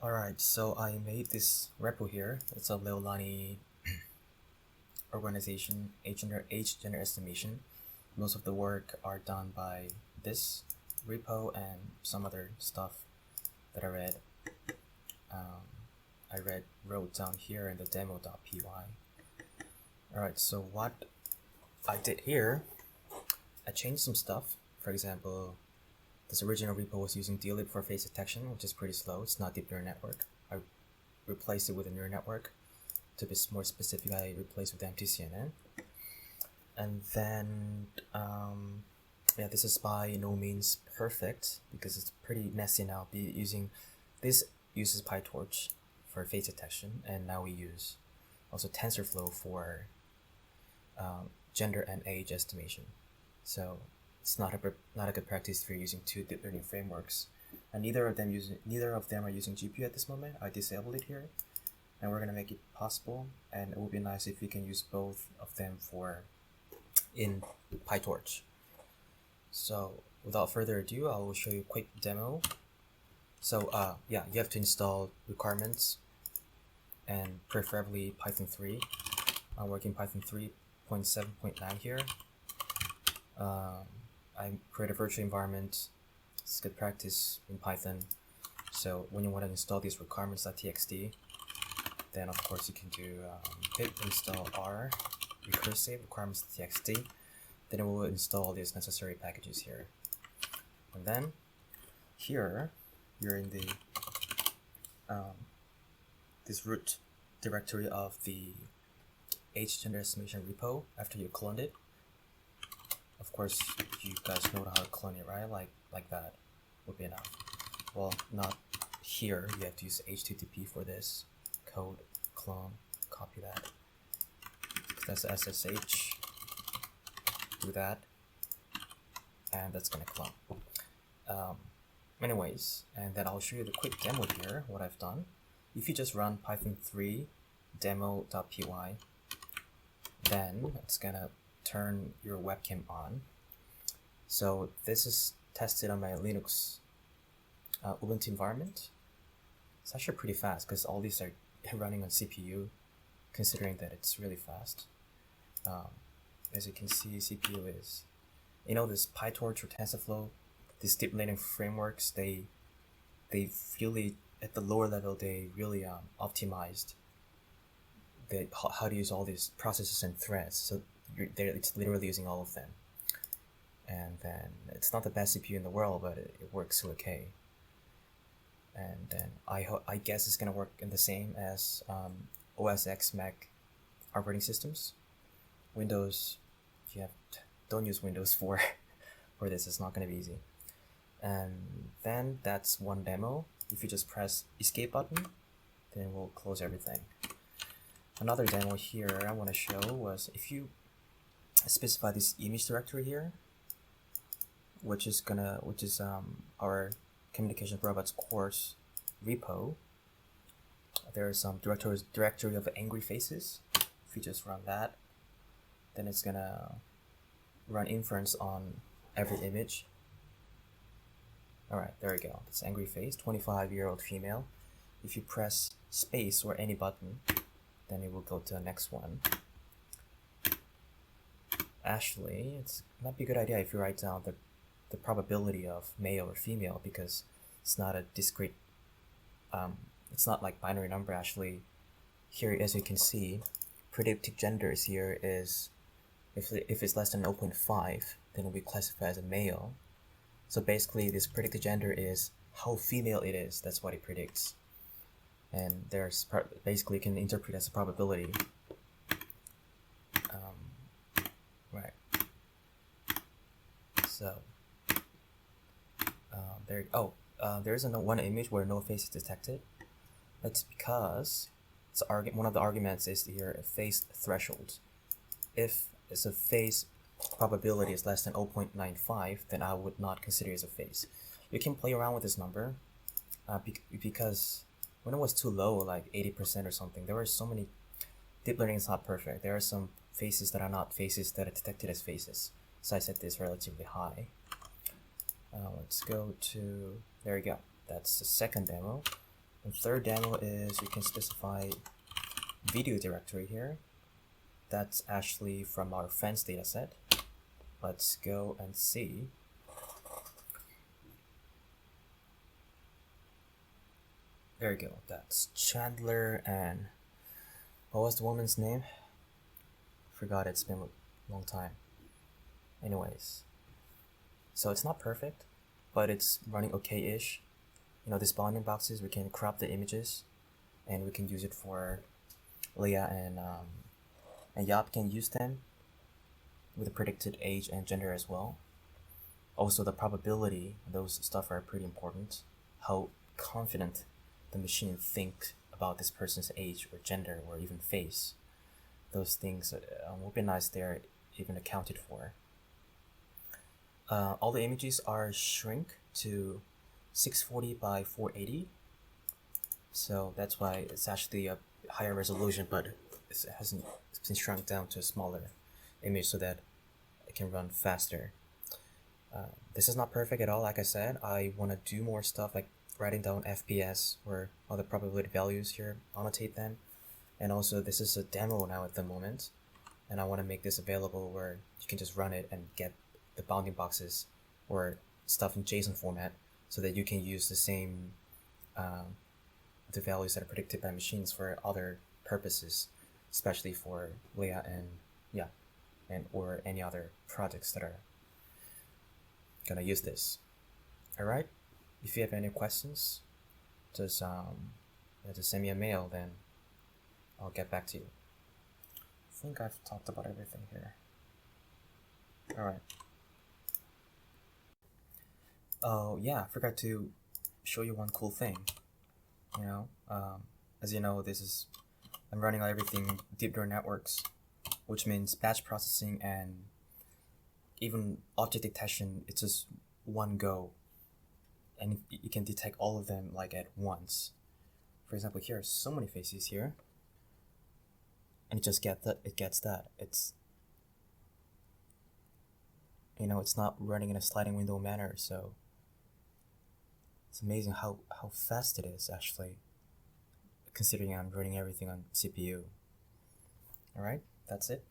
Alright, so I made this repo here. It's a Leolani organization, age gender estimation. Most of the work are done by this repo and some other stuff that I read. Wrote down here in the demo.py. Alright, so what I did here, I changed some stuff. For example, this original repo was using dlib for face detection, which is pretty slow. It's not deep neural network. I replaced it with a neural network. To be more specific, I replaced with MTCNN. And then, yeah, this is by no means perfect because it's pretty messy now. This uses PyTorch for face detection, and now we use also TensorFlow for gender and age estimation. So it's not a good practice if you're using two deep learning frameworks, and neither of them are using GPU at this moment. I disabled it here, and we're gonna make it possible. And it would be nice if we can use both of them in PyTorch. So without further ado, I will show you a quick demo. So yeah, you have to install requirements, and preferably Python 3. I'm working Python 3.7.9 here. I create a virtual environment. It's good practice in Python. So when you want to install these requirements.txt, then of course you can do pip install r recursive requirements.txt. Then it will install all these necessary packages here. And then here you're in the this root directory of the age gender estimation repo after you cloned it. Of course, you guys know how to clone it, right? Like that would be enough. Well, not here. You have to use HTTP for this. Code, clone, copy that. That's SSH. Do that, and that's gonna clone. Anyways, and then I'll show you the quick demo here. What I've done. If you just run Python 3 demo.py, then it's gonna turn your webcam on. So this is tested on my Linux Ubuntu environment. It's actually pretty fast because all these are running on CPU, considering that it's really fast. As you can see, CPU is, this PyTorch or TensorFlow, these deep learning frameworks, they really, at the lower level, they really optimized how to use all these processes and threads. So it's literally using all of them. And then it's not the best CPU in the world, but it works okay. And then I guess it's gonna work in the same as OS X Mac operating systems. Windows, don't use Windows for this. It's not gonna be easy. And then that's one demo. If you just press escape button, then we'll close everything. Another demo here I want to show was if you specify this image directory here, which is our communication robots course repo. There is some directory of angry faces. If you just run that, then it's gonna run inference on every image. Alright, there we go. It's angry face, 25-year-old female. If you press space or any button, then it will go to the next one. Actually, it might be a good idea if you write down the probability of male or female, because it's not a discrete, it's not like binary number. Actually, here, as you can see, predicted genders here is, if it's less than 0.5, then it will be classified as a male. So basically, this predicted gender is how female it is. That's what it predicts. And there's basically you can interpret as a probability. Right. So there's one image where no face is detected. That's because one of the arguments is here a face threshold. If it's a face probability is less than 0.95, then I would not consider it as a face. You can play around with this number because when it was too low, like 80% or something, there were so many. Deep learning is not perfect. There are some faces that are not faces that are detected as faces. So I set this relatively high. Let's go to, there we go. That's the second demo. And third demo is you can specify video directory here. That's actually from our friends dataset. Let's go and see. There we go. That's Chandler and what was the woman's name? Forgot, it's been a long time. Anyways, so it's not perfect, but it's running okay-ish. You know, these bounding boxes, we can crop the images, and we can use it for Leah and Yap can use them with the predicted age and gender as well. Also, the probability, those stuff are pretty important. How confident the machine think about this person's age or gender or even face. Those things will be nice they're even accounted for. All the images are shrink to 640 by 480, so that's why it's actually a higher resolution, but it's been shrunk down to a smaller image so that it can run faster. This is not perfect at all. Like I said, I want to do more stuff like writing down FPS or other probability values here, annotate them, and also this is a demo now at the moment, and I want to make this available where you can just run it and get the bounding boxes or stuff in JSON format so that you can use the same the values that are predicted by machines for other purposes, especially for Leah and or any other projects that are gonna use this. Alright, if you have any questions, just send me a mail, then I'll get back to you. I think I've talked about everything here. Alright. Oh yeah, I forgot to show you one cool thing. You know, as you know, I'm running everything deep neural networks, which means batch processing and even object detection. It's just one go, and you can detect all of them like at once. For example, here are so many faces here, and it just gets that. It's, you know, it's not running in a sliding window manner, so it's amazing how fast it is actually, considering I'm running everything on CPU. Alright, that's it.